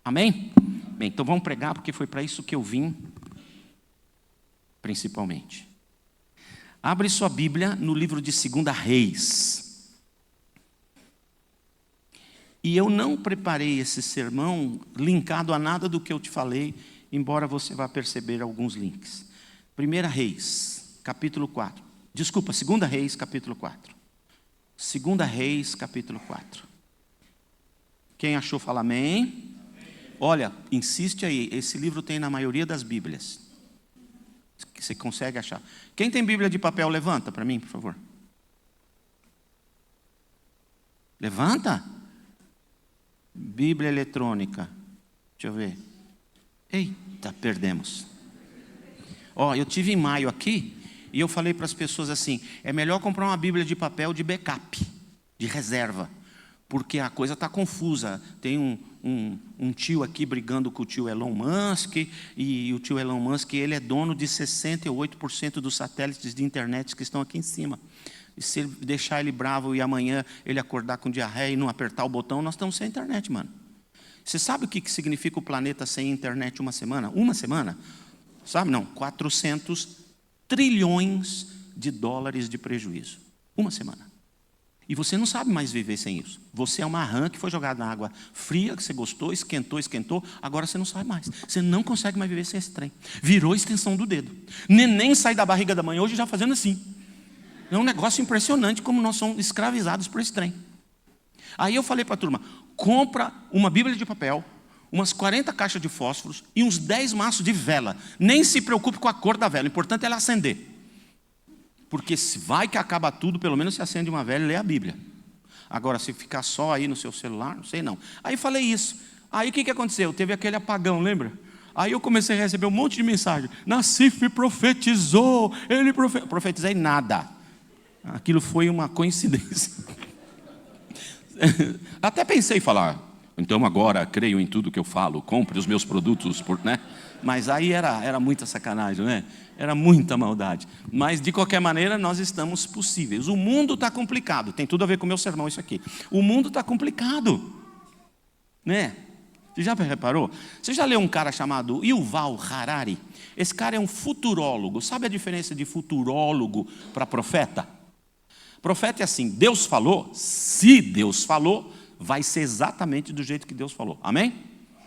Amém? Bem, então vamos pregar, porque foi para isso que eu vim, principalmente. Abre sua Bíblia no livro de 2 Reis. E eu não preparei esse sermão linkado a nada do que eu te falei, embora você vá perceber alguns links. 1 Reis, capítulo 4. Desculpa, 2 Reis, capítulo 4. 2 Reis, capítulo 4. Quem achou, fala amém. Olha, insiste aí, esse livro tem na maioria das Bíblias. Você consegue achar. Quem tem Bíblia de papel, levanta para mim, por favor. Levanta. Bíblia eletrônica. Deixa eu ver. Eita, perdemos. Eu tive em maio aqui, e eu falei para as pessoas assim, é melhor comprar uma Bíblia de papel de backup, de reserva, porque a coisa está confusa. Tem um tio aqui brigando com o tio Elon Musk, e o tio Elon Musk, ele é dono de 68% dos satélites de internet que estão aqui em cima. E se ele deixar ele bravo e amanhã ele acordar com diarreia e não apertar o botão, nós estamos sem internet, mano. Você sabe o que significa o planeta sem internet uma semana? Uma semana? Sabe, não, 400 trilhões de dólares de prejuízo. Uma semana. E você não sabe mais viver sem isso. Você é uma rã que foi jogada na água fria, que você gostou, esquentou, agora você não sabe mais. Você não consegue mais viver sem esse trem. Virou extensão do dedo. Neném sai da barriga da mãe hoje já fazendo assim. É um negócio impressionante como nós somos escravizados por esse trem. Aí eu falei para a turma, compra uma Bíblia de papel, umas 40 caixas de fósforos e uns 10 maços de vela. Nem se preocupe com a cor da vela, o importante é ela acender. Porque se vai que acaba tudo, pelo menos se acende uma vela e lê a Bíblia. Agora, se ficar só aí no seu celular, não sei não. Aí falei isso. Aí o que aconteceu? Teve aquele apagão, lembra? Aí eu comecei a receber um monte de mensagem. Nassif profetizou, ele profetizei nada. Aquilo foi uma coincidência. Até pensei em falar, então agora creio em tudo que eu falo, compre os meus produtos, né? Mas aí era muita sacanagem, né? Era muita maldade. Mas, de qualquer maneira, nós estamos possíveis. O mundo está complicado. Tem tudo a ver com o meu sermão isso aqui. O mundo está complicado. Né? Você já reparou? Você já leu um cara chamado Yuval Harari? Esse cara é um futurólogo. Sabe a diferença de futurólogo para profeta? Profeta é assim, Deus falou, se Deus falou, vai ser exatamente do jeito que Deus falou. Amém?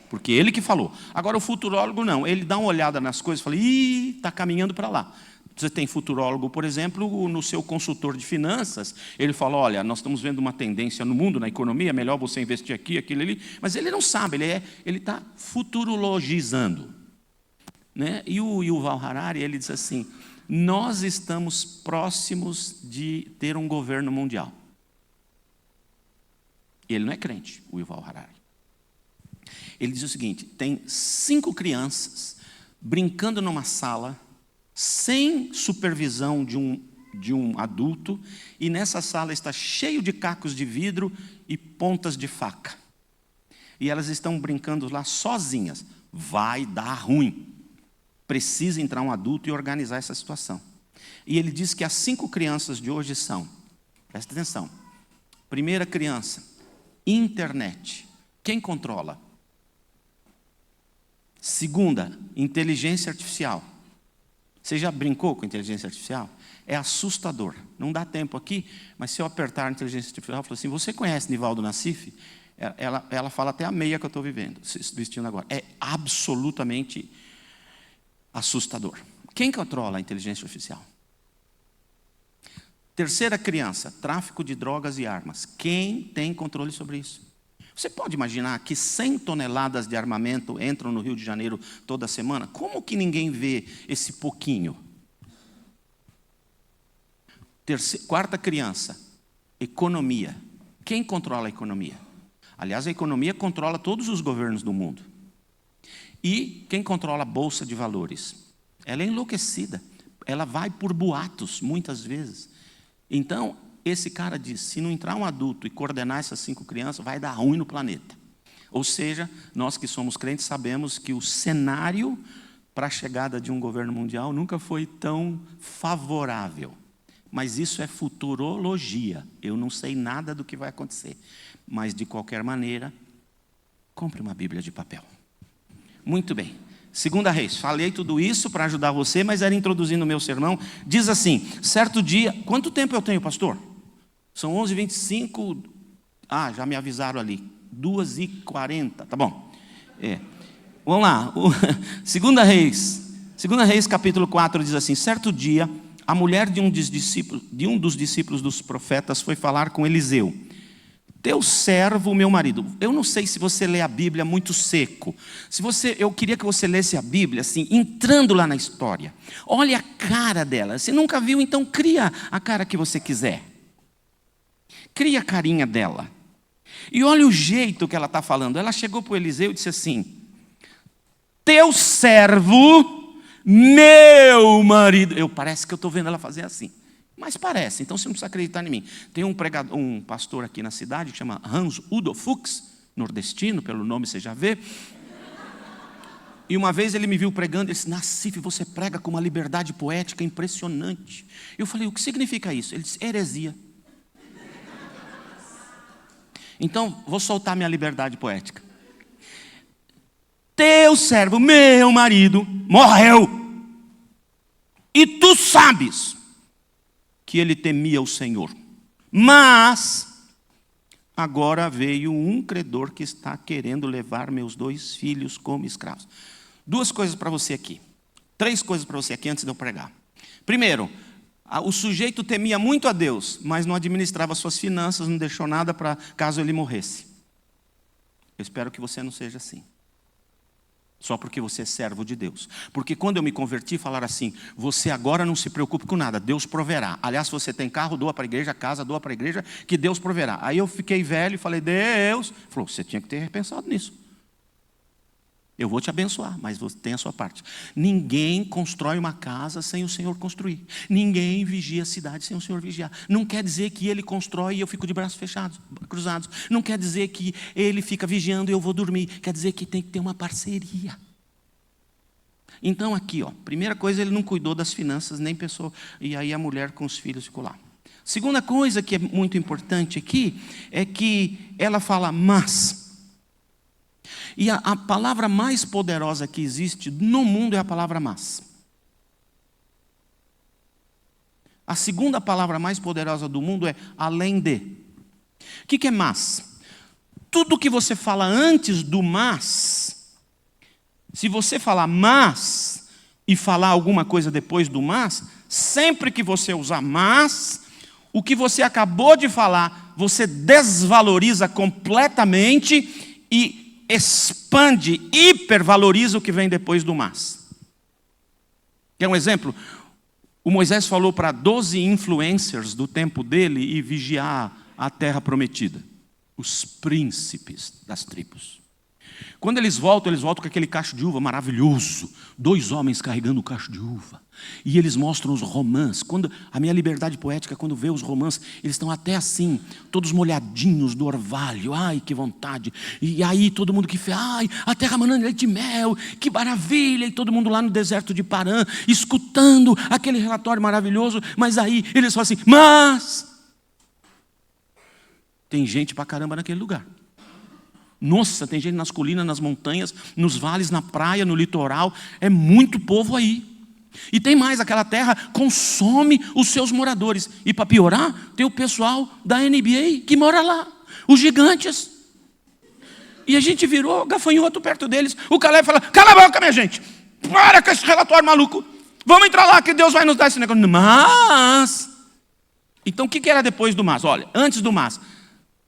Porque ele que falou. Agora o futurólogo não, ele dá uma olhada nas coisas e fala, está caminhando para lá. Você tem futurólogo, por exemplo, no seu consultor de finanças, ele fala, olha, nós estamos vendo uma tendência no mundo, na economia, é melhor você investir aqui, aquilo ali. Mas ele não sabe, ele está futurologizando. Né? E o Yuval Harari, ele diz assim, nós estamos próximos de ter um governo mundial. Ele não é crente, o Yuval Harari. Ele diz o seguinte, tem 5 crianças brincando numa sala, sem supervisão de um adulto, e nessa sala está cheio de cacos de vidro e pontas de faca. E elas estão brincando lá sozinhas. Vai dar ruim. Precisa entrar um adulto e organizar essa situação. E ele diz que as 5 crianças de hoje são, presta atenção, primeira criança, internet. Quem controla? Segunda, inteligência artificial. Você já brincou com inteligência artificial? É assustador. Não dá tempo aqui, mas se eu apertar a inteligência artificial, eu falo assim, você conhece Nivaldo Nassif? Ela fala até a meia que eu estou vestindo agora. É absolutamente assustador. Quem controla a inteligência artificial? Terceira criança, tráfico de drogas e armas. Quem tem controle sobre isso? Você pode imaginar que 100 toneladas de armamento entram no Rio de Janeiro toda semana? Como que ninguém vê esse pouquinho? Quarta criança, economia. Quem controla a economia? Aliás, a economia controla todos os governos do mundo. E quem controla a Bolsa de Valores? Ela é enlouquecida. Ela vai por boatos, muitas vezes. Então, esse cara diz, se não entrar um adulto e coordenar essas 5 crianças, vai dar ruim no planeta. Ou seja, nós que somos crentes sabemos que o cenário para a chegada de um governo mundial nunca foi tão favorável. Mas isso é futurologia. Eu não sei nada do que vai acontecer. Mas, de qualquer maneira, Compre uma Bíblia de papel. Muito bem. 2 Reis, falei tudo isso para ajudar você, mas era introduzindo o meu sermão. Diz assim, certo dia, quanto tempo eu tenho, pastor? São 11h25, já me avisaram ali, 2h40, tá bom. Vamos lá, 2 Reis capítulo 4 diz assim, certo dia, a mulher de um dos discípulos dos profetas foi falar com Eliseu. Teu servo, meu marido. Eu não sei se você lê a Bíblia muito seco. Eu queria que você lesse a Bíblia assim, entrando lá na história. Olha a cara dela. Você nunca viu, então cria a cara que você quiser. Cria a carinha dela. E olha o jeito que ela está falando. Ela chegou para o Eliseu e disse assim, teu servo, meu marido. Parece que eu estou vendo ela fazer assim. Mas parece, então você não precisa acreditar em mim. Tem um pastor aqui na cidade que chama Hans Udo Fuchs, nordestino, pelo nome você já vê. E uma vez ele me viu pregando, ele disse, Nassif, você prega com uma liberdade poética impressionante. Eu falei, o que significa isso? Ele disse, heresia. Então, vou soltar minha liberdade poética. Teu servo, meu marido, morreu. E tu sabes que ele temia o Senhor. Mas, agora veio um credor que está querendo levar meus 2 filhos como escravos. 2 coisas para você aqui. 3 coisas para você aqui antes de eu pregar. Primeiro, o sujeito temia muito a Deus, mas não administrava suas finanças, não deixou nada para caso ele morresse. Eu espero que você não seja assim. Só porque você é servo de Deus. Porque quando eu me converti, falaram assim, você agora não se preocupe com nada, Deus proverá. Aliás, se você tem carro, doa para a igreja, casa, doa para a igreja, que Deus proverá. Aí eu fiquei velho e falei, Deus. Falou, você tinha que ter repensado nisso. Eu vou te abençoar, mas você tem a sua parte. Ninguém constrói uma casa sem o Senhor construir. Ninguém vigia a cidade sem o Senhor vigiar. Não quer dizer que Ele constrói e eu fico de braços fechados, cruzados. Não quer dizer que Ele fica vigiando e eu vou dormir. Quer dizer que tem que ter uma parceria. Então aqui, primeira coisa, ele não cuidou das finanças, nem pensou. E aí a mulher com os filhos ficou lá. Segunda coisa que é muito importante aqui, é que ela fala, mas... E a palavra mais poderosa que existe no mundo é a palavra mas. A segunda palavra mais poderosa do mundo é além de. O que é mas? Tudo que você fala antes do mas, se você falar mas e falar alguma coisa depois do mas, sempre que você usar mas, o que você acabou de falar, você desvaloriza completamente e expande, hipervaloriza o que vem depois do mas. Quer um exemplo? O Moisés falou para 12 influencers do tempo dele ir vigiar a terra prometida. Os príncipes das tribos. Quando eles voltam com aquele cacho de uva maravilhoso. 2 homens carregando o cacho de uva. E eles mostram os romãs. A minha liberdade poética, quando vê os romãs, eles estão até assim, todos molhadinhos do orvalho. Ai, que vontade. E aí todo mundo que fez, ai, a terra manando leite e mel, que maravilha. E todo mundo lá no deserto de Parã, escutando aquele relatório maravilhoso. Mas aí eles falam assim, mas... Tem gente pra caramba naquele lugar. Nossa, tem gente nas colinas, nas montanhas, nos vales, na praia, no litoral. É muito povo aí. E tem mais, aquela terra consome os seus moradores. E para piorar, tem o pessoal da NBA que mora lá. Os gigantes. E a gente virou gafanhoto perto deles. O Caleb fala, cala a boca, minha gente. Para com esse relatório maluco. Vamos entrar lá que Deus vai nos dar esse negócio. Mas... Então o que era depois do mas? Olha, antes do mas...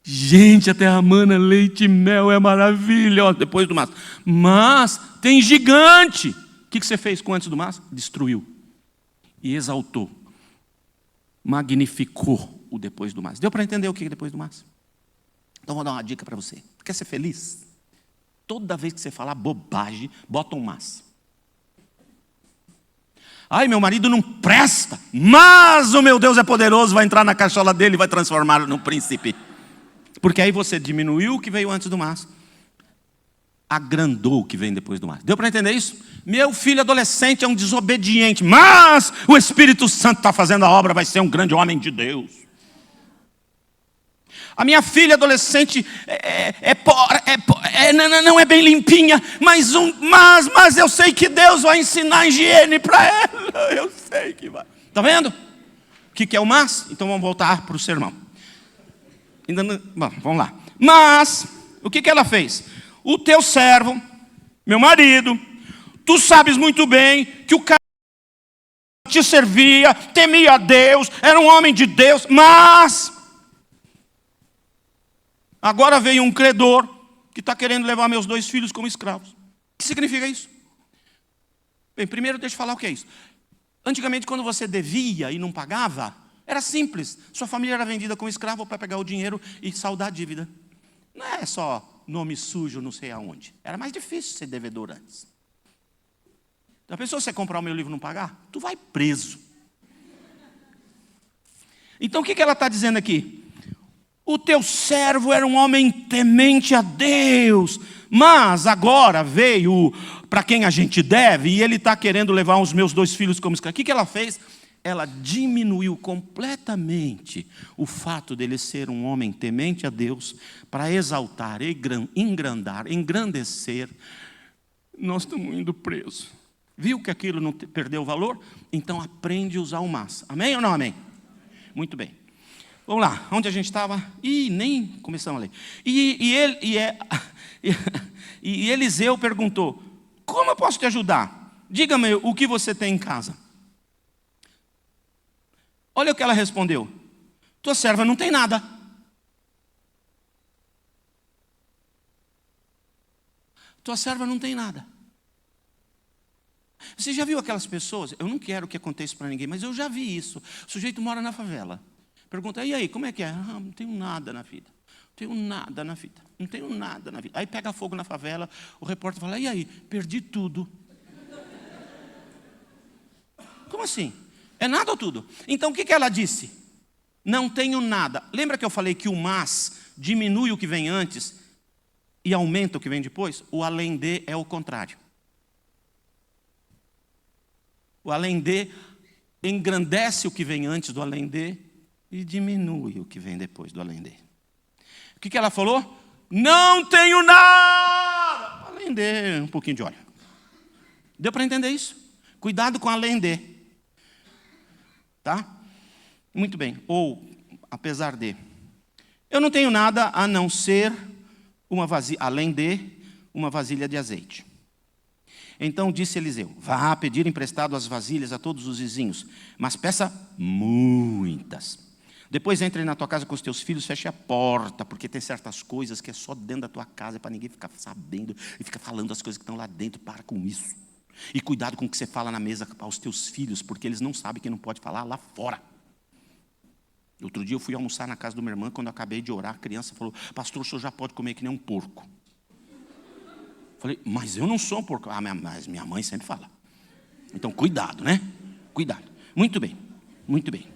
Gente, a terra mana, leite e mel é maravilha. Depois do mas. Mas tem gigante. O que você fez com antes do mas? Destruiu. E exaltou. Magnificou o depois do mas. Deu para entender o que é depois do mas? Então vou dar uma dica para você. Quer ser feliz? Toda vez que você falar bobagem, bota um mas. Ai, meu marido não presta. Mas o meu Deus é poderoso, vai entrar na cachola dele e vai transformá-lo num príncipe. Porque aí você diminuiu o que veio antes do mas, agrandou o que vem depois do mas. Deu para entender isso? Meu filho adolescente é um desobediente, mas o Espírito Santo está fazendo a obra, vai ser um grande homem de Deus. A minha filha adolescente é não é bem limpinha, mas eu sei que Deus vai ensinar higiene para ela. Eu sei que vai. Está vendo? O que é o mas? Então vamos voltar para o sermão. Bom, vamos lá. Mas, o que ela fez? O teu servo, meu marido, tu sabes muito bem que o cara te servia, temia a Deus, era um homem de Deus, mas agora veio um credor que está querendo levar meus 2 filhos como escravos. O que significa isso? Bem, primeiro deixa eu falar o que é isso. Antigamente, quando você devia e não pagava, era simples. Sua família era vendida como escravo para pegar o dinheiro e saldar a dívida. Não é só nome sujo, não sei aonde. Era mais difícil ser devedor antes. Já pensou você comprar o meu livro e não pagar? Tu vai preso. Então o que ela está dizendo aqui? O teu servo era um homem temente a Deus, mas agora veio para quem a gente deve, e ele está querendo levar os meus 2 filhos como escravos. O que ela fez? Ela diminuiu completamente o fato dele ser um homem temente a Deus, para exaltar, engrandar, engrandecer. Nós estamos indo presos. Viu que aquilo não perdeu o valor? Então aprende a usar o mas. Amém ou não amém? Muito bem. Vamos lá, onde a gente estava? Nem começamos a ler. E Eliseu perguntou: como eu posso te ajudar? Diga-me o que você tem em casa. Olha o que ela respondeu: tua serva não tem nada. Tua serva não tem nada. Você já viu aquelas pessoas? Eu não quero que aconteça para ninguém, mas eu já vi isso. O sujeito mora na favela. Pergunta: e aí, como é que é? Não tenho nada na vida. Não tenho nada na vida. Não tenho nada na vida. Aí pega fogo na favela, o repórter fala: e aí, perdi tudo. Como assim? É nada ou tudo? Então o que ela disse? Não tenho nada. Lembra que eu falei que o mas diminui o que vem antes e aumenta o que vem depois? O além de é o contrário. O além de engrandece o que vem antes do além de e diminui o que vem depois do além de. O que ela falou? Não tenho nada. Além de um pouquinho de óleo. Deu para entender isso? Cuidado com além de. Tá? Muito bem. Ou, apesar de. Eu não tenho nada a não ser uma vasilha, além de uma vasilha de azeite. Então disse Eliseu: vá pedir emprestado as vasilhas a todos os vizinhos, mas peça muitas. Depois entre na tua casa com os teus filhos, feche a porta, porque tem certas coisas que é só dentro da tua casa, para ninguém ficar sabendo e ficar falando as coisas que estão lá dentro. Para com isso. E cuidado com o que você fala na mesa aos teus filhos, porque eles não sabem que não pode falar lá fora. Outro dia eu fui almoçar na casa de uma irmã, quando eu acabei de orar, a criança falou: pastor, o senhor já pode comer que nem um porco. Falei: mas eu não sou um porco. Mas minha mãe sempre fala. Então cuidado, né? Cuidado. Muito bem, muito bem.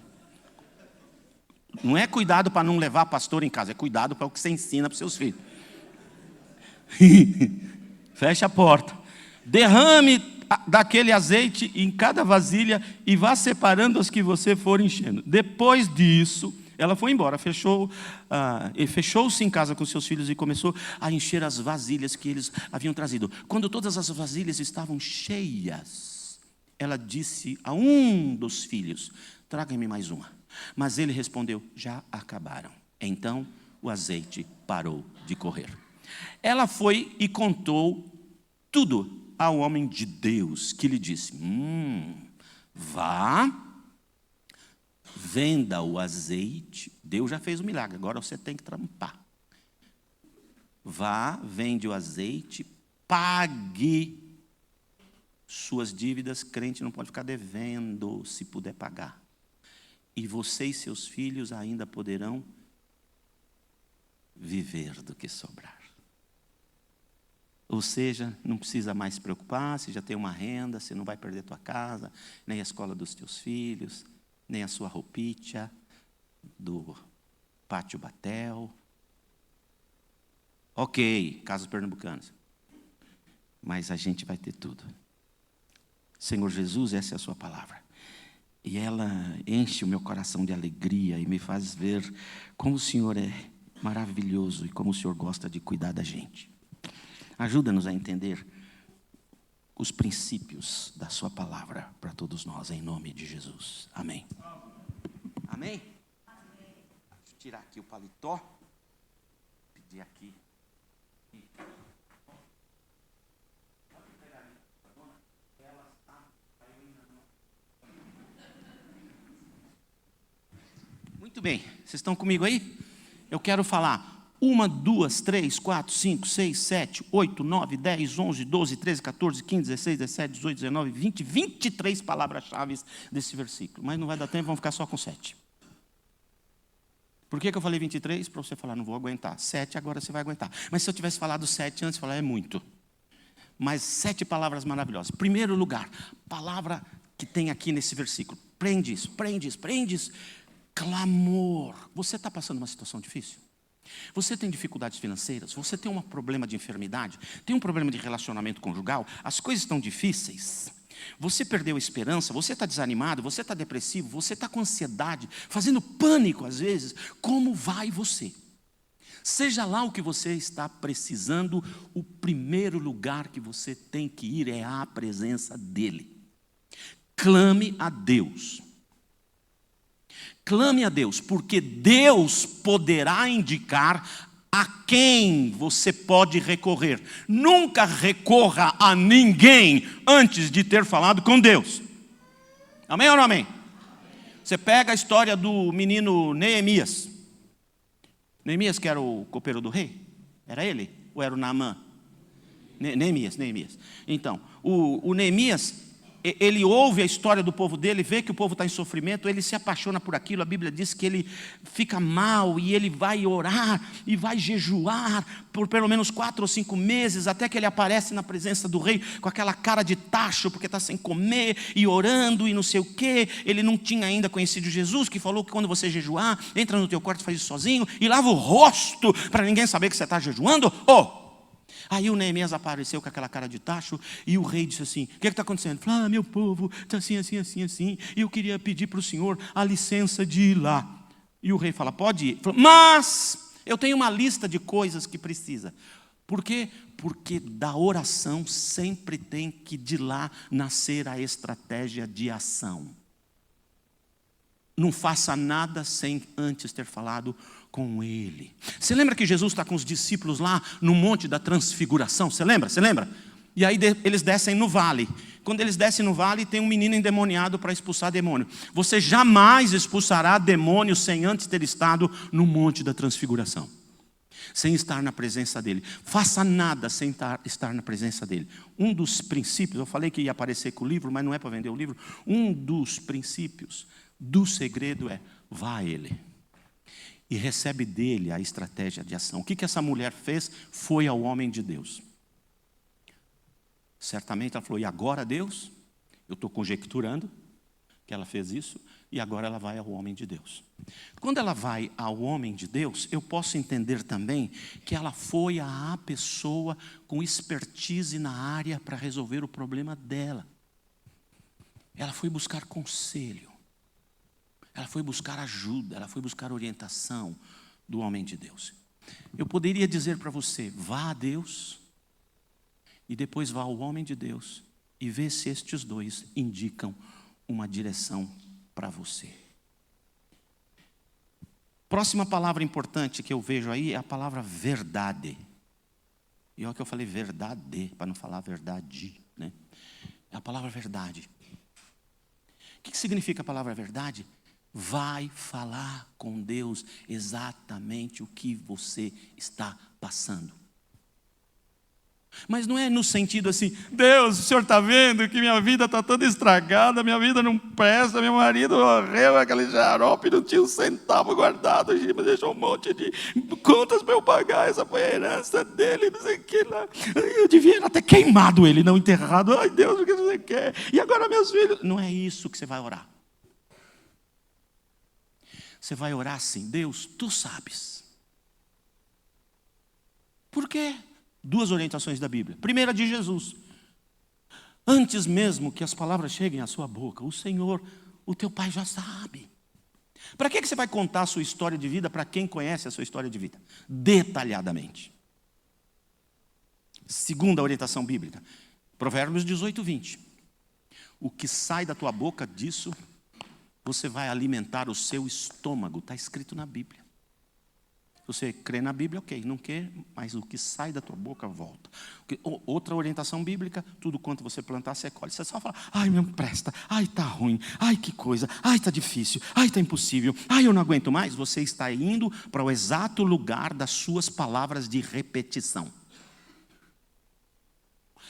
Não é cuidado para não levar pastor em casa, é cuidado para o que você ensina para os seus filhos. Fecha a porta. Derrame daquele azeite em cada vasilha e vá separando as que você for enchendo. Depois disso, ela foi embora, fechou-se em casa com seus filhos e começou a encher as vasilhas que eles haviam trazido. Quando todas as vasilhas estavam cheias, ela disse a um dos filhos: traga-me mais uma. Mas ele respondeu: já acabaram. Então o azeite parou de correr. Ela foi e contou tudo ao homem de Deus, que lhe disse: vá, venda o azeite. Deus já fez o milagre, agora você tem que trampar. Vá, vende o azeite, pague suas dívidas. Crente não pode ficar devendo, se puder pagar. E você e seus filhos ainda poderão viver do que sobrar. Ou seja, não precisa mais se preocupar, você já tem uma renda, você não vai perder tua casa, nem a escola dos teus filhos, nem a sua roupinha do pátio Batel. Ok, casas pernambucanas. Mas a gente vai ter tudo. Senhor Jesus, essa é a sua palavra. E ela enche o meu coração de alegria e me faz ver como o Senhor é Maravilhoso, e como o Senhor gosta de cuidar da gente. Ajuda-nos a entender os princípios da sua palavra para todos nós, em nome de Jesus. Amém. Amém? Deixa eu tirar aqui o paletó. Pedir aqui. Muito bem, vocês estão comigo aí? Eu quero falar 1, 2, 3, 4, 5, 6, 7, 8, 9, 10, 11, 12, 13, 14, 15, 16, 17, 18, 19, 20, 23 palavras-chave desse versículo. Mas não vai dar tempo, vamos ficar só com 7. Por que eu falei 23? Para você falar, não vou aguentar. 7 agora você vai aguentar. Mas se eu tivesse falado 7 antes, falar, é muito. Mas 7 palavras maravilhosas. Primeiro lugar, palavra que tem aqui nesse versículo. Prende isso, prende isso, prende isso. Clamor. Você está passando uma situação difícil? Você tem dificuldades financeiras? Você tem um problema de enfermidade? Tem um problema de relacionamento conjugal? As coisas estão difíceis? Você perdeu a esperança? Você está desanimado? Você está depressivo? Você está com ansiedade? Fazendo pânico às vezes? Como vai você? Seja lá o que você está precisando, o primeiro lugar que você tem que ir é à presença dEle. Clame a Deus. Clame a Deus, porque Deus poderá indicar a quem você pode recorrer. Nunca recorra a ninguém antes de ter falado com Deus. Amém ou não amém? Você pega a história do menino Neemias. Neemias que era o copeiro do rei? Era ele? Ou era o Naamã? Neemias. Então, o Neemias, ele ouve a história do povo dele, vê que o povo está em sofrimento, ele se apaixona por aquilo. A Bíblia diz que ele fica mal e ele vai orar e vai jejuar por pelo menos 4 ou 5 meses, até que ele aparece na presença do rei com aquela cara de tacho, porque está sem comer e orando e não sei o quê. Ele não tinha ainda conhecido Jesus, que falou que quando você jejuar, entra no teu quarto e faz isso sozinho e lava o rosto para ninguém saber que você está jejuando. Aí o Neemias apareceu com aquela cara de tacho e o rei disse assim, o que está acontecendo? Ele falou, meu povo está assim, e eu queria pedir para o senhor a licença de ir lá. E o rei fala, pode ir. Ele falou, mas eu tenho uma lista de coisas que precisa. Por quê? Porque da oração sempre tem que de lá nascer a estratégia de ação. Não faça nada sem antes ter falado com Ele. Você lembra que Jesus está com os discípulos lá no Monte da Transfiguração? Você lembra? E aí eles descem no vale. Quando eles descem no vale, tem um menino endemoniado para expulsar demônio. Você jamais expulsará demônio sem antes ter estado no Monte da Transfiguração. Sem estar na presença dEle. Faça nada sem estar na presença dEle. Um dos princípios, eu falei que ia aparecer com o livro, mas não é para vender o livro. Um dos princípios do segredo é, vá a Ele. E recebe dele a estratégia de ação. O que essa mulher fez? Foi ao homem de Deus. Certamente ela falou, e agora Deus? Eu estou conjecturando que ela fez isso, e agora ela vai ao homem de Deus. Quando ela vai ao homem de Deus, eu posso entender também que ela foi à pessoa com expertise na área para resolver o problema dela. Ela foi buscar conselho. Ela foi buscar ajuda, ela foi buscar orientação do homem de Deus. Eu poderia dizer para você, vá a Deus, e depois vá ao homem de Deus, e vê se estes dois indicam uma direção para você. Próxima palavra importante que eu vejo aí é a palavra verdade. E olha que eu falei verdade, para não falar verdade, né? É a palavra verdade. O que significa a palavra verdade? Vai falar com Deus exatamente o que você está passando. Mas não é no sentido assim, Deus, o Senhor está vendo que minha vida está toda estragada, minha vida não presta, meu marido morreu, aquele xarope, não tinha um centavo guardado, me deixou um monte de contas para eu pagar, essa foi a herança dele, não sei o que lá. Eu devia ter queimado ele, não enterrado, ai Deus, o que você quer? E agora meus filhos? Não é isso que você vai orar. Você vai orar assim, Deus, Tu sabes. Por quê? 2 orientações da Bíblia. Primeira de Jesus. Antes mesmo que as palavras cheguem à sua boca, o Senhor, o teu Pai já sabe. Para que você vai contar a sua história de vida para quem conhece a sua história de vida? Detalhadamente. Segunda orientação bíblica, Provérbios 18, 20. O que sai da tua boca, disso você vai alimentar o seu estômago. Está escrito na Bíblia. Você crê na Bíblia, ok. Não quer, mas o que sai da tua boca volta. Outra orientação bíblica, tudo quanto você plantar, você colhe. Você só fala, ai, não presta, ai, está ruim, ai, que coisa, ai, está difícil, ai, está impossível, ai, eu não aguento mais. Você está indo para o exato lugar das suas palavras de repetição.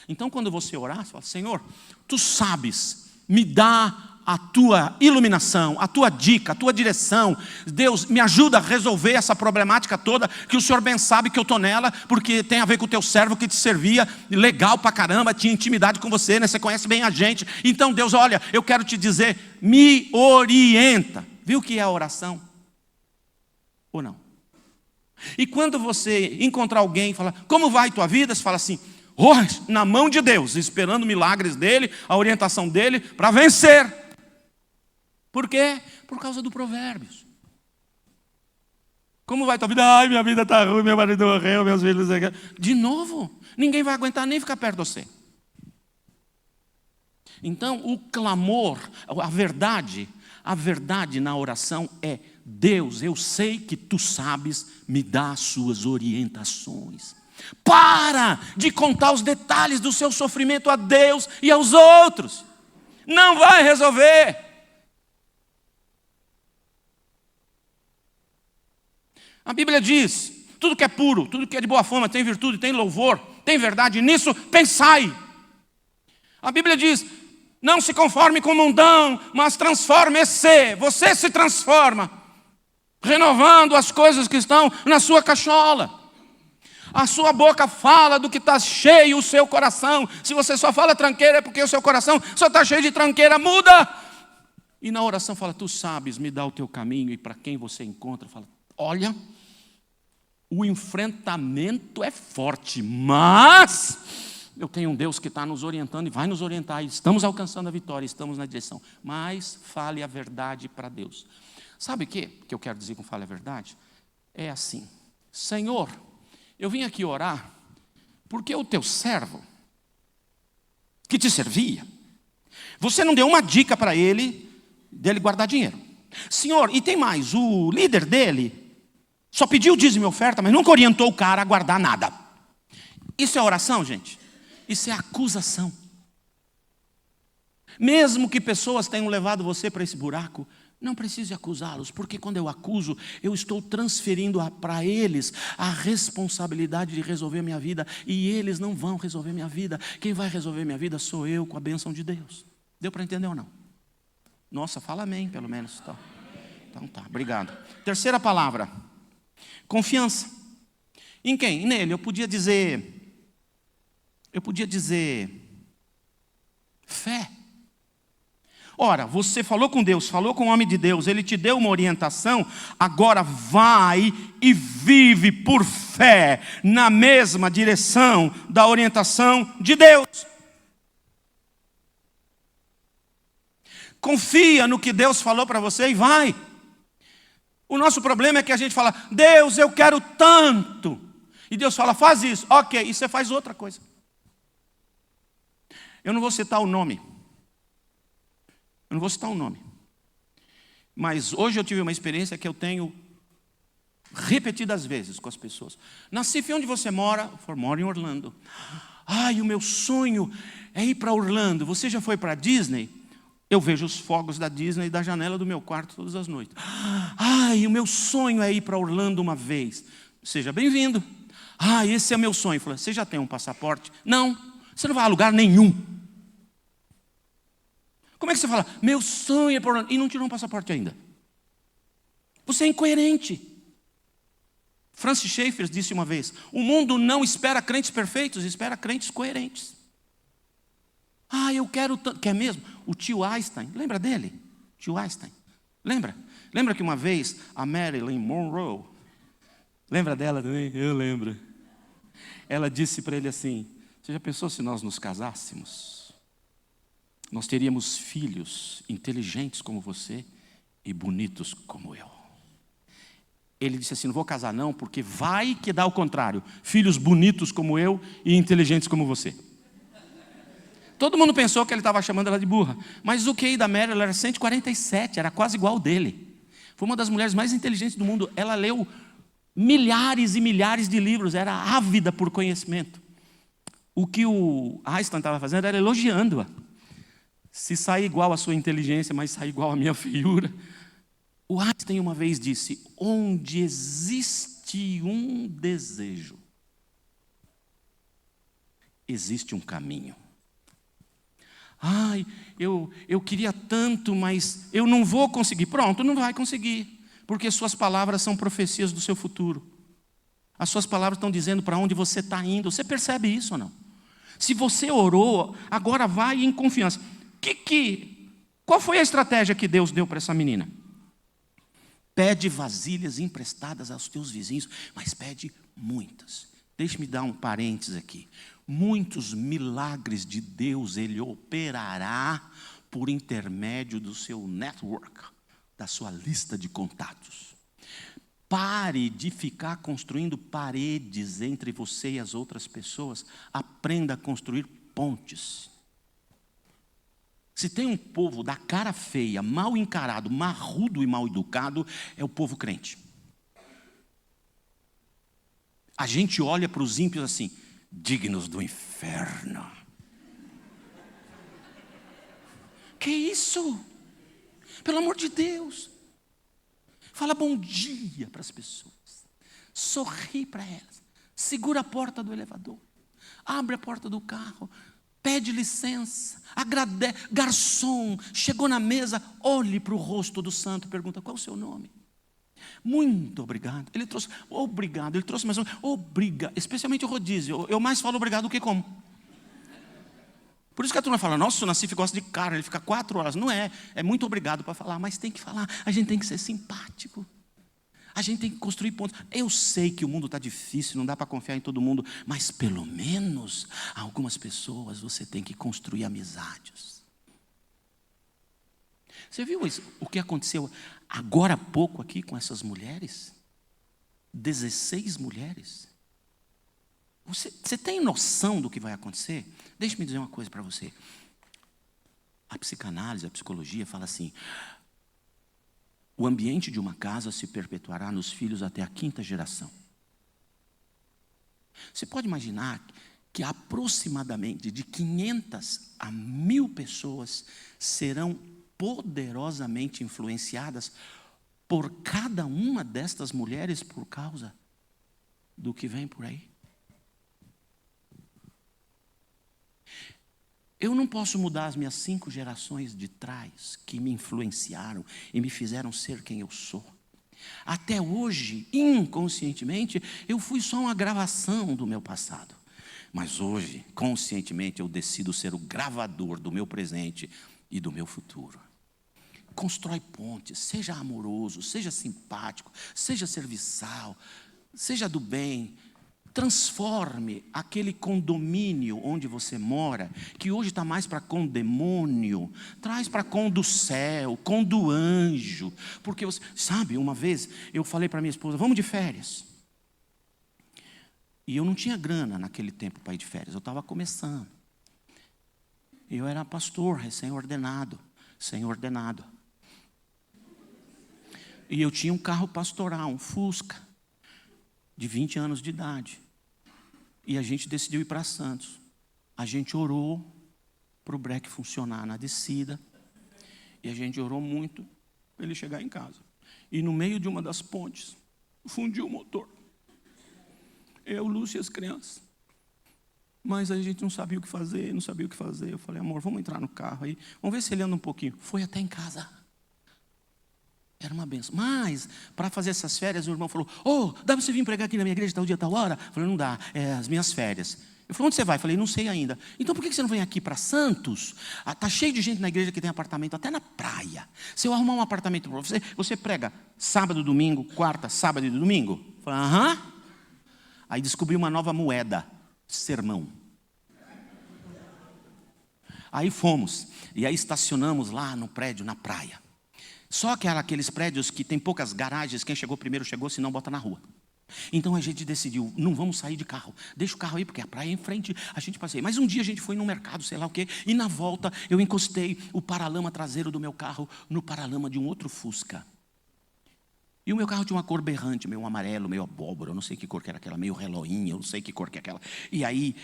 Então, quando você orar, você fala, Senhor, Tu sabes, me dá a Tua iluminação, a Tua dica, a Tua direção. Deus, me ajuda a resolver essa problemática toda, que o Senhor bem sabe que eu estou nela, porque tem a ver com o Teu servo que te servia, legal pra caramba, tinha intimidade com você, né? Você conhece bem a gente. Então, Deus, olha, eu quero te dizer, me orienta. Viu o que é a oração? Ou não? E quando você encontrar alguém e falar, como vai tua vida? Você fala assim, na mão de Deus, esperando milagres dele, a orientação dele, para vencer. Por quê? Por causa do Provérbios. Como vai tua vida? Ai, minha vida está ruim, meu marido morreu, meus filhos... De novo, ninguém vai aguentar nem ficar perto de você. Então, o clamor, a verdade na oração é, Deus, eu sei que Tu sabes, me dá as suas orientações. Para de contar os detalhes do seu sofrimento a Deus e aos outros. Não vai resolver. A Bíblia diz, tudo que é puro, tudo que é de boa fama, tem virtude, tem louvor, tem verdade, nisso pensai. A Bíblia diz, não se conforme com o mundão, mas transforme-se. Você se transforma, renovando as coisas que estão na sua cachola. A sua boca fala do que está cheio o seu coração. Se você só fala tranqueira, é porque o seu coração só está cheio de tranqueira. Muda! E na oração fala, Tu sabes, me dá o teu caminho. E para quem você encontra, fala, olha, o enfrentamento é forte, mas eu tenho um Deus que está nos orientando e vai nos orientar. E estamos alcançando a vitória, estamos na direção. Mas fale a verdade para Deus. Sabe o que eu quero dizer com fale a verdade? É assim, Senhor, eu vim aqui orar porque o teu servo que te servia, você não deu uma dica para ele dele guardar dinheiro. Senhor, e tem mais, o líder dele só pediu dízimo e oferta, mas nunca orientou o cara a guardar nada. Isso é oração, gente? Isso é acusação. Mesmo que pessoas tenham levado você para esse buraco, não precise acusá-los, porque quando eu acuso, eu estou transferindo para eles a responsabilidade de resolver minha vida, e eles não vão resolver minha vida. Quem vai resolver minha vida sou eu, com a bênção de Deus. Deu para entender ou não? Nossa, fala amém, pelo menos. Então tá, obrigado. Terceira palavra, confiança. Em quem? Nele. Eu podia dizer fé. Ora, você falou com Deus, falou com o homem de Deus, Ele te deu uma orientação, agora vai e vive por fé, na mesma direção da orientação de Deus. Confia no que Deus falou para você e vai. O nosso problema é que a gente fala, Deus, eu quero tanto. E Deus fala, faz isso. Ok, e você faz outra coisa. Eu não vou citar o nome. Mas hoje eu tive uma experiência que eu tenho repetidas vezes com as pessoas. Nacife, onde você mora? Eu moro em Orlando. Ai, o meu sonho é ir para Orlando. Você já foi para a Disney? Eu vejo os fogos da Disney da janela do meu quarto todas as noites. Ai, o meu sonho é ir para Orlando uma vez. Seja bem-vindo. Ah, esse é meu sonho. Eu falei, você já tem um passaporte? Não, você não vai a lugar nenhum. Como é que você fala, meu sonho é para Orlando, e não tirou um passaporte ainda? Você é incoerente. Francis Schaeffer disse uma vez, o mundo não espera crentes perfeitos, espera crentes coerentes. Ah, eu quero tanto. Quer mesmo? O tio Einstein, lembra dele? Tio Einstein, lembra? Lembra que uma vez a Marilyn Monroe, lembra dela também? Eu lembro. Ela disse para ele assim, você já pensou se nós nos casássemos? Nós teríamos filhos inteligentes como você e bonitos como eu. Ele disse assim, não vou casar não, porque vai que dá o contrário. Filhos bonitos como eu e inteligentes como você. Todo mundo pensou que ele estava chamando ela de burra. Mas o QI da Mary era 147, era quase igual ao dele. Foi uma das mulheres mais inteligentes do mundo. Ela leu milhares e milhares de livros, era ávida por conhecimento. O que o Einstein estava fazendo era elogiando-a. Se sair igual à sua inteligência, mas sair igual à minha feiura. O Einstein uma vez disse, onde existe um desejo, existe um caminho. Ai, eu queria tanto, mas eu não vou conseguir. Pronto, não vai conseguir, porque suas palavras são profecias do seu futuro. As suas palavras estão dizendo para onde você está indo. Você percebe isso ou não? Se você orou, agora vai em confiança. Qual foi a estratégia que Deus deu para essa menina? Pede vasilhas emprestadas aos teus vizinhos, mas pede muitas. Deixe-me dar um parênteses aqui. Muitos milagres de Deus Ele operará por intermédio do seu network, da sua lista de contatos. Pare de ficar construindo paredes entre você e as outras pessoas. Aprenda a construir pontes. Se tem um povo da cara feia, mal encarado, marrudo e mal educado, é o povo crente. A gente olha para os ímpios assim, dignos do inferno. Que isso? Pelo amor de Deus. Fala bom dia para as pessoas. Sorri para elas. Segura a porta do elevador. Abre a porta do carro. Pede licença, agradece, garçom, chegou na mesa, olhe para o rosto do santo, pergunta, qual é o seu nome? Muito obrigado. Ele trouxe, obrigado, ele trouxe mais um, obrigado, especialmente o rodízio, eu mais falo obrigado do que como. Por isso que a turma fala, nossa, o Nassif gosta de carne, ele fica 4 horas, não é muito obrigado para falar, mas tem que falar, a gente tem que ser simpático. A gente tem que construir pontos. Eu sei que o mundo está difícil, não dá para confiar em todo mundo, mas pelo menos algumas pessoas você tem que construir amizades. Você viu isso? O que aconteceu agora há pouco aqui com essas mulheres? 16 mulheres. Você tem noção do que vai acontecer? Deixe-me dizer uma coisa para você. A psicanálise, a psicologia fala assim, o ambiente de uma casa se perpetuará nos filhos até a 5ª geração. Você pode imaginar que aproximadamente de 500 a 1.000 pessoas serão poderosamente influenciadas por cada uma destas mulheres por causa do que vem por aí? Eu não posso mudar as minhas 5 gerações de trás que me influenciaram e me fizeram ser quem eu sou. Até hoje, inconscientemente, eu fui só uma gravação do meu passado. Mas hoje, conscientemente, eu decido ser o gravador do meu presente e do meu futuro. Constrói pontes, seja amoroso, seja simpático, seja serviçal, seja do bem. Transforme aquele condomínio onde você mora, que hoje está mais para condemônio, traz para com do céu, com do anjo. Porque você sabe, uma vez eu falei para minha esposa, vamos de férias. E eu não tinha grana naquele tempo para ir de férias, eu estava começando. Eu era pastor, recém-ordenado, sem-ordenado. E eu tinha um carro pastoral, um Fusca, de 20 anos de idade. E a gente decidiu ir para Santos. A gente orou para o breque funcionar na descida. E a gente orou muito para ele chegar em casa. E no meio de uma das pontes, fundiu o motor. Eu, Lúcia e as crianças. Mas a gente não sabia o que fazer, não sabia o que fazer. Eu falei, amor, vamos entrar no carro aí. Vamos ver se ele anda um pouquinho. Foi até em casa. Era uma benção. Mas, para fazer essas férias, o irmão falou, dá para você vir pregar aqui na minha igreja tal dia, tal hora? Eu falei, não dá, é as minhas férias. Ele falou, onde você vai? Eu falei, não sei ainda. Então, por que você não vem aqui para Santos? Está cheio de gente na igreja que tem apartamento, até na praia. Se eu arrumar um apartamento para você, você prega sábado, domingo, quarta, sábado e domingo? Eu falei, aham. Aí descobri uma nova moeda, sermão. Aí fomos, e aí estacionamos lá no prédio, na praia. Só que era aqueles prédios que tem poucas garagens, quem chegou primeiro chegou, se não bota na rua. Então a gente decidiu, não vamos sair de carro, deixa o carro aí, porque a praia é em frente, a gente passeia. Mas um dia a gente foi no mercado, sei lá o quê, e na volta eu encostei o paralama traseiro do meu carro no paralama de um outro Fusca. E o meu carro tinha uma cor berrante, meio amarelo, meio abóbora, eu não sei que cor que era aquela, meio reloinha, eu não sei que cor que é aquela. E aí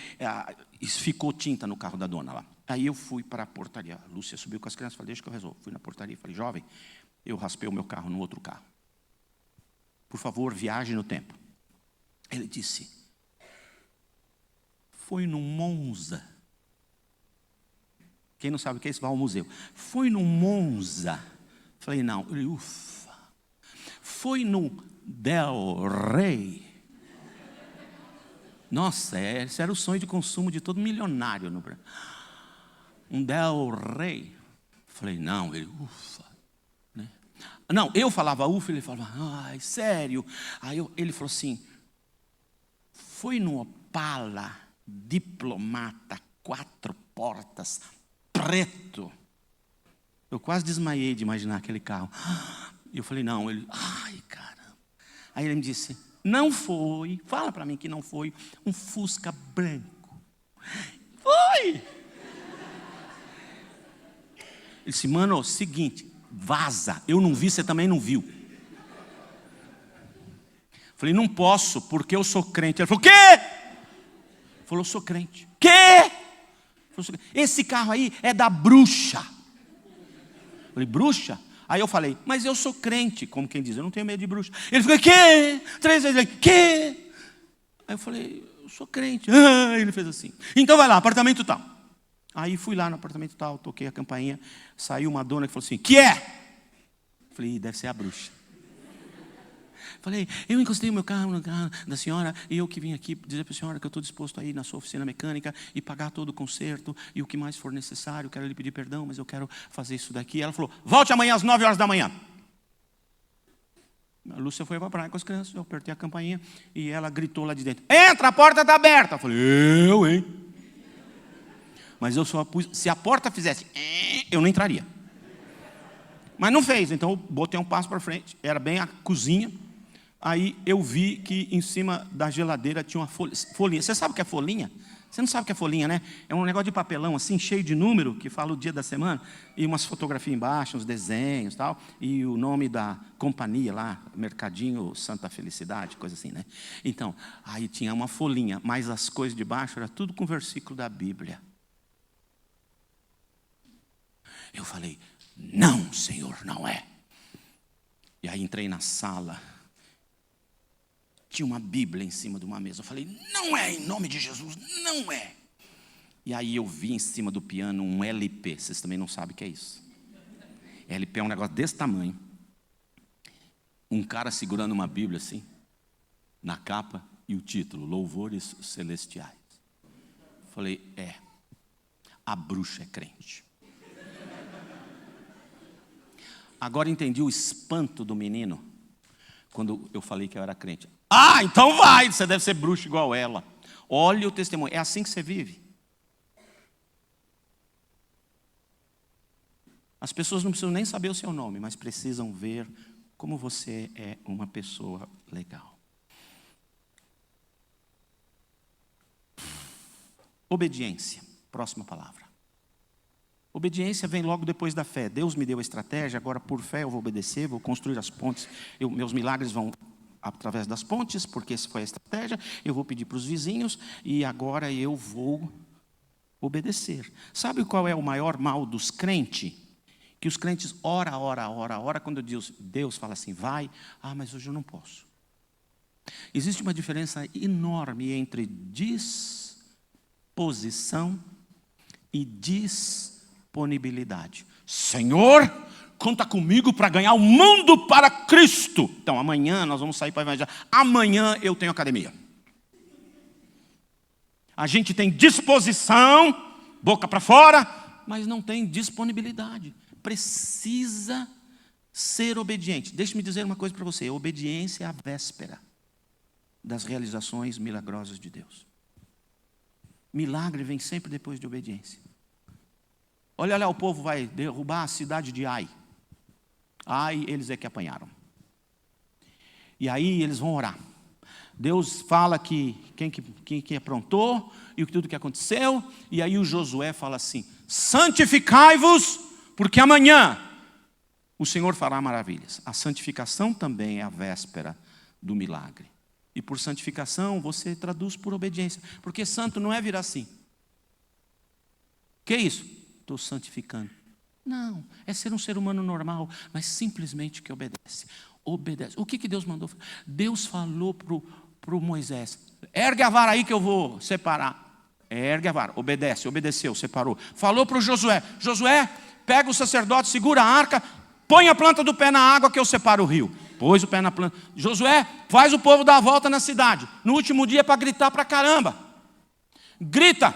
ficou tinta no carro da dona lá. Aí eu fui para a portaria, a Lúcia subiu com as crianças, falei, deixa que eu resolvo. Fui na portaria, falei, jovem, eu raspei o meu carro no outro carro. Por favor, viaje no tempo. Ele disse, foi no Monza. Quem não sabe o que é isso, vai ao museu. Foi no Monza. Falei, não. Ele, ufa. Foi no Del Rey. Nossa, esse era o sonho de consumo de todo milionário no Brasil. Um Del Rey. Falei, não. Ele, ufa. Né? Não, eu falava ufa, ele falava, ai, sério. Aí ele falou assim, foi no Opala Diplomata 4 portas, preto. Eu quase desmaiei de imaginar aquele carro. E eu falei, não. Ele, ai, caramba. Aí ele me disse, não foi, fala para mim que não foi, um Fusca branco. Foi. Ele disse, mano, seguinte, vaza. Eu não vi, você também não viu. Falei, não posso, porque eu sou crente. Ele falou, o quê? Ele falou, eu sou crente. Quê? Esse carro aí é da bruxa. Eu falei, bruxa? Aí eu falei, mas eu sou crente. Como quem diz, eu não tenho medo de bruxa. Ele falou, quê? 3 vezes, ele, quê? Aí eu falei, eu sou crente. Ele fez assim, então vai lá, apartamento tal. Aí fui lá no apartamento tal, toquei a campainha. Saiu uma dona que falou assim, que é? Eu falei, deve ser a bruxa. Falei, eu encostei o meu carro no carro da senhora e eu que vim aqui dizer para a senhora que eu estou disposto a ir na sua oficina mecânica e pagar todo o conserto e o que mais for necessário. Quero lhe pedir perdão, mas eu quero fazer isso daqui. Ela falou, volte amanhã às 9 horas da manhã. A Lúcia foi para a praia com as crianças, eu apertei a campainha e ela gritou lá de dentro, entra, a porta está aberta. Eu falei, hein? Mas eu só pus, se a porta fizesse, eu não entraria. Mas não fez, então eu botei um passo para frente, era bem a cozinha. Aí eu vi que em cima da geladeira tinha uma folhinha. Você sabe o que é folhinha? Você não sabe o que é folhinha, né? É um negócio de papelão assim, cheio de número, que fala o dia da semana, e umas fotografias embaixo, uns desenhos e tal, e o nome da companhia lá, Mercadinho Santa Felicidade, coisa assim, né? Então, aí tinha uma folhinha, mas as coisas de baixo era tudo com versículo da Bíblia. Eu falei, não, Senhor, não é. E aí entrei na sala. Tinha uma Bíblia em cima de uma mesa. Eu falei, não é, em nome de Jesus, não é. E aí eu vi em cima do piano um LP. Vocês também não sabem o que é isso. LP é um negócio desse tamanho. Um cara segurando uma Bíblia assim, na capa, e o título, Louvores Celestiais. Eu falei, a bruxa é crente. Agora entendi o espanto do menino, quando eu falei que eu era crente. Ah, então vai, você deve ser bruxo igual ela. Olha o testemunho, é assim que você vive. As pessoas não precisam nem saber o seu nome, mas precisam ver como você é uma pessoa legal. Obediência, próxima palavra. Obediência vem logo depois da fé. Deus me deu a estratégia, agora por fé eu vou obedecer, vou construir as pontes. Meus milagres vão através das pontes, porque essa foi a estratégia. Eu vou pedir para os vizinhos e agora eu vou obedecer. Sabe qual é o maior mal dos crentes? Que os crentes ora, quando Deus fala assim, vai, mas hoje eu não posso. Existe uma diferença enorme entre disposição e disponibilidade. Senhor, conta comigo para ganhar o mundo para Cristo. Então, amanhã nós vamos sair para evangelizar. Amanhã eu tenho academia. A gente tem disposição, boca para fora, mas não tem disponibilidade. Precisa ser obediente. Deixe-me dizer uma coisa para você. A obediência é a véspera das realizações milagrosas de Deus. Milagre vem sempre depois de obediência. Olha lá, o povo vai derrubar a cidade de Ai. Ai, eles é que apanharam. E aí eles vão orar. Deus fala que quem aprontou e tudo que aconteceu. E aí o Josué fala assim: santificai-vos, porque amanhã o Senhor fará maravilhas. A santificação também é a véspera do milagre. E por santificação você traduz por obediência. Porque santo não é vir assim. Que é isso? Estou santificando. Não, é ser um ser humano normal, mas simplesmente que obedece. Obedece. O que Deus mandou? Deus falou para o Moisés: ergue a vara aí que eu vou separar. Ergue a vara, obedece, obedeceu, separou. Falou para o Josué: Josué, pega o sacerdote, segura a arca, põe a planta do pé na água que eu separo o rio. Pôs o pé na planta. Josué, faz o povo dar a volta na cidade. No último dia é para gritar para caramba. Grita.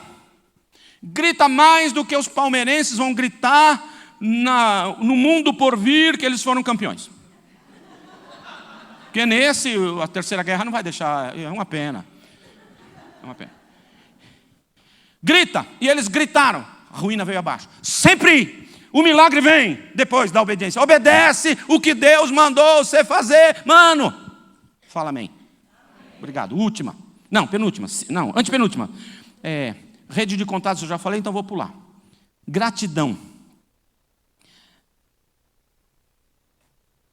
Grita mais do que os palmeirenses vão gritar no mundo por vir que eles foram campeões. Porque nesse, a terceira guerra não vai deixar, é uma pena. É uma pena. Grita, e eles gritaram, a ruína veio abaixo. Sempre o milagre vem depois da obediência. Obedece o que Deus mandou você fazer, mano. Fala amém. Obrigado. Última. Não, penúltima. Não, antepenúltima. Rede de contatos eu já falei, então vou pular. Gratidão.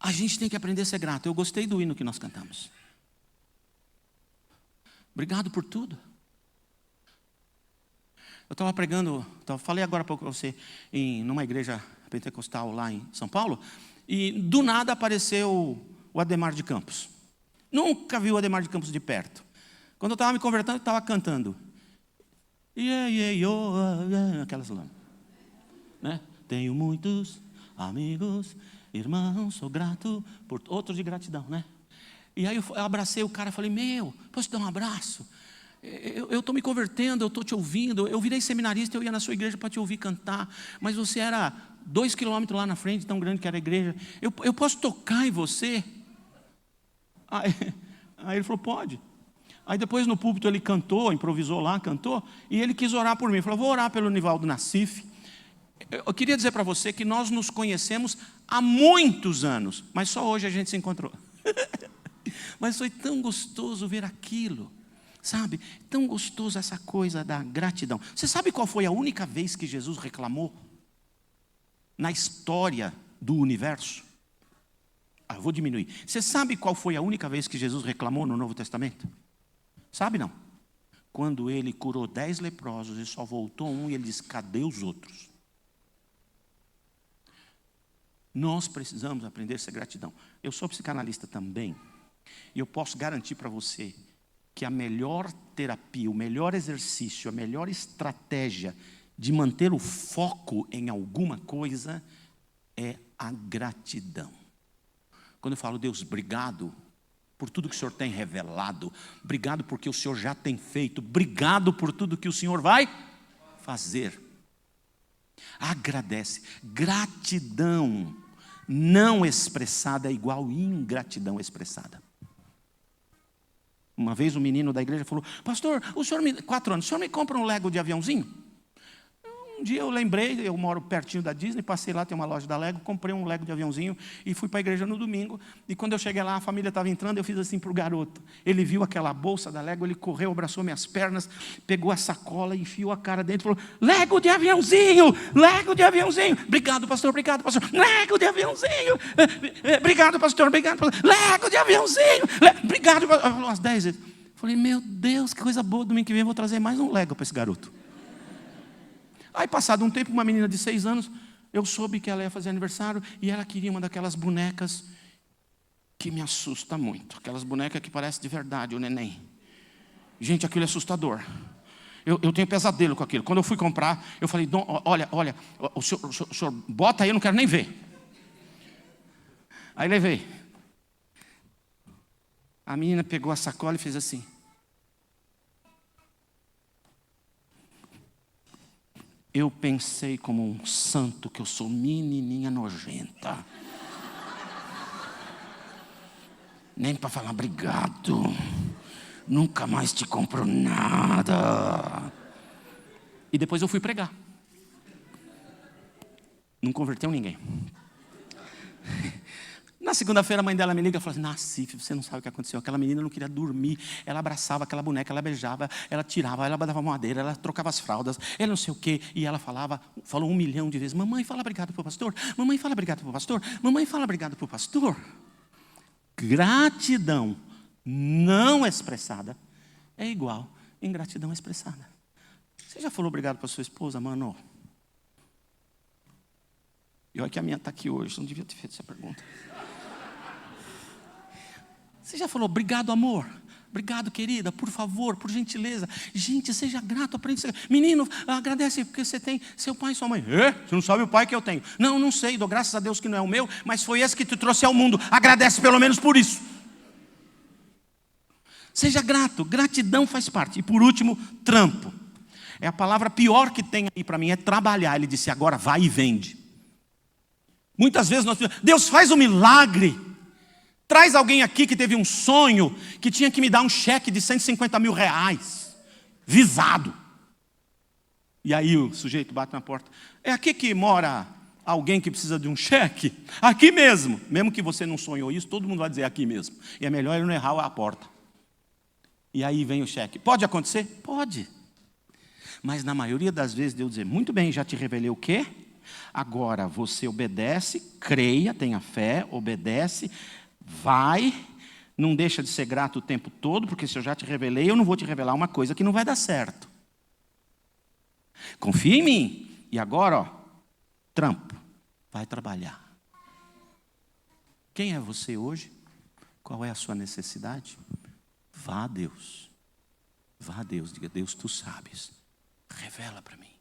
A gente tem que aprender a ser grato. Eu gostei do hino que nós cantamos. Obrigado por tudo. Eu estava pregando, falei agora há pouco para você, numa igreja pentecostal lá em São Paulo, e do nada apareceu o Ademar de Campos. Nunca vi o Ademar de Campos de perto. Quando eu estava me convertendo, eu estava cantando. Aquelas lá. Né? Tenho muitos amigos, irmãos, sou grato por outros de gratidão, né? E aí eu abracei o cara e falei: meu, posso te dar um abraço? Eu estou me convertendo, eu estou te ouvindo. Eu virei seminarista, eu ia na sua igreja para te ouvir cantar, mas você era 2 quilômetros lá na frente, tão grande que era a igreja. Eu posso tocar em você? Aí ele falou: pode. Aí depois no púlpito ele cantou, improvisou lá, cantou, e ele quis orar por mim. Ele falou: vou orar pelo Nivaldo Nassif. Eu queria dizer para você que nós nos conhecemos há muitos anos, mas só hoje a gente se encontrou. Mas foi tão gostoso ver aquilo, sabe? Tão gostoso essa coisa da gratidão. Você sabe qual foi a única vez que Jesus reclamou na história do universo? Eu vou diminuir. Você sabe qual foi a única vez que Jesus reclamou no Novo Testamento? Sabe não? Quando ele curou 10 leprosos e só voltou um, e ele disse: cadê os outros? Nós precisamos aprender a ser gratidão. Eu sou psicanalista também, e eu posso garantir para você que a melhor terapia, o melhor exercício, a melhor estratégia de manter o foco em alguma coisa é a gratidão. Quando eu falo: Deus, obrigado por tudo que o Senhor tem revelado, obrigado porque o Senhor já tem feito, obrigado por tudo que o Senhor vai fazer. Agradece. Gratidão não expressada é igual ingratidão expressada. Uma vez um menino da igreja falou: pastor, 4 anos, o senhor me compra um Lego de aviãozinho? Um dia eu lembrei, eu moro pertinho da Disney, passei lá, tem uma loja da Lego, comprei um Lego de aviãozinho e fui para a igreja no domingo. E quando eu cheguei lá, a família estava entrando, eu fiz assim para o garoto. Ele viu aquela bolsa da Lego, ele correu, abraçou minhas pernas, pegou a sacola, enfiou a cara dentro e falou: Lego de aviãozinho, Lego de aviãozinho. Obrigado, pastor, Lego de aviãozinho. Obrigado, pastor, Lego de aviãozinho. Obrigado, pastor. Falou umas 10 vezes. Falei: meu Deus, que coisa boa, domingo que vem eu vou trazer mais um Lego para esse garoto. Aí, passado um tempo, uma menina de 6 anos, eu soube que ela ia fazer aniversário e ela queria uma daquelas bonecas que me assusta muito. Aquelas bonecas que parecem de verdade, o neném. Gente, aquilo é assustador. Eu tenho pesadelo com aquilo. Quando eu fui comprar, eu falei: olha, o senhor bota aí, eu não quero nem ver. Aí levei. A menina pegou a sacola e fez assim. Eu pensei como um santo que eu sou menininha nojenta. Nem para falar obrigado. Nunca mais te compro nada. E depois eu fui pregar. Não converteu ninguém. Na segunda-feira a mãe dela me liga e fala assim: Nassif, você não sabe o que aconteceu. Aquela menina não queria dormir. Ela abraçava aquela boneca, ela beijava, ela tirava, ela dava madeira, ela trocava as fraldas, ela não sei o quê. E ela falou 1 milhão de vezes: mamãe, fala obrigado para o pastor. Mamãe, fala obrigado para o pastor. Mamãe, fala obrigado para o pastor. Gratidão não expressada é igual ingratidão expressada. Você já falou obrigado para sua esposa, mano? E olha que a minha está aqui hoje, não devia ter feito essa pergunta. Você já falou obrigado, amor? Obrigado, querida, por favor, por gentileza. Gente, seja grato, aprende. Menino, agradece porque você tem seu pai e sua mãe. Você não sabe o pai que eu tenho? Não, não sei, dou graças a Deus que não é o meu, mas foi esse que te trouxe ao mundo. Agradece pelo menos por isso. Seja grato, gratidão faz parte. E por último, trampo. É a palavra pior que tem aí para mim, é trabalhar. Ele disse: agora vai e vende. Muitas vezes nós dizemos: Deus, faz um milagre. Traz alguém aqui que teve um sonho, que tinha que me dar um cheque de 150 mil reais, visado. E aí o sujeito bate na porta: é aqui que mora alguém que precisa de um cheque? Aqui mesmo. Mesmo que você não sonhou isso, todo mundo vai dizer aqui mesmo. E é melhor ele não errar a porta. E aí vem o cheque. Pode acontecer? Pode. Mas na maioria das vezes Deus diz: muito bem, já te revelei o quê? Agora você obedece, creia, tenha fé, obedece, vai, não deixa de ser grato o tempo todo, porque se eu já te revelei, eu não vou te revelar uma coisa que não vai dar certo. Confia em mim. E agora, trampo, vai trabalhar. Quem é você hoje? Qual é a sua necessidade? Vá a Deus. Vá a Deus, diga: Deus, tu sabes. Revela para mim.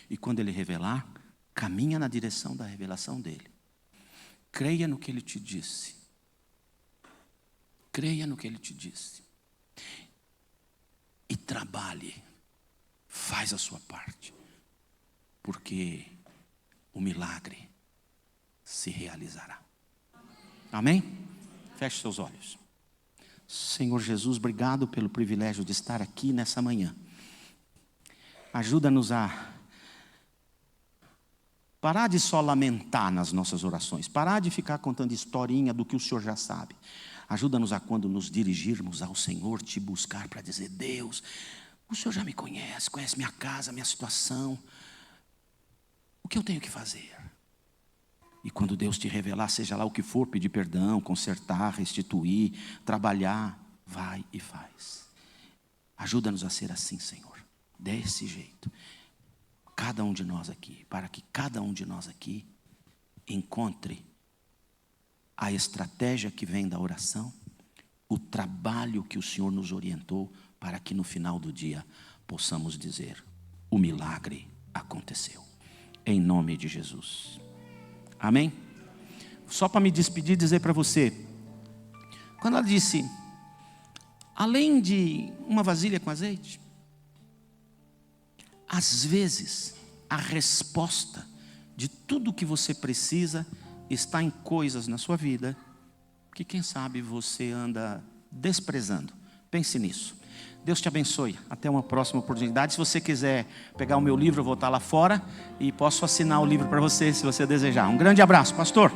E quando Ele revelar, caminha na direção da revelação dEle. Creia no que Ele te disse. Creia no que Ele te disse. E trabalhe. Faz a sua parte. Porque o milagre se realizará. Amém? Feche seus olhos. Senhor Jesus, obrigado pelo privilégio de estar aqui nessa manhã. Ajuda-nos a parar de só lamentar nas nossas orações. Parar de ficar contando historinha do que o Senhor já sabe. Ajuda-nos a, quando nos dirigirmos ao Senhor, te buscar para dizer: Deus, o Senhor já me conhece, conhece minha casa, minha situação. O que eu tenho que fazer? E quando Deus te revelar, seja lá o que for, pedir perdão, consertar, restituir, trabalhar, vai e faz. Ajuda-nos a ser assim, Senhor, desse jeito. Cada um de nós aqui, para que cada um de nós aqui encontre a estratégia que vem da oração, o trabalho que o Senhor nos orientou, para que no final do dia possamos dizer: o milagre aconteceu. Em nome de Jesus. Amém? Só para me despedir, dizer para você, quando ela disse: além de uma vasilha com azeite, às vezes a resposta de tudo que você precisa está em coisas na sua vida que, quem sabe, você anda desprezando. Pense nisso. Deus te abençoe. Até uma próxima oportunidade. Se você quiser pegar o meu livro, eu vou estar lá fora e posso assinar o livro para você, se você desejar. Um grande abraço, pastor.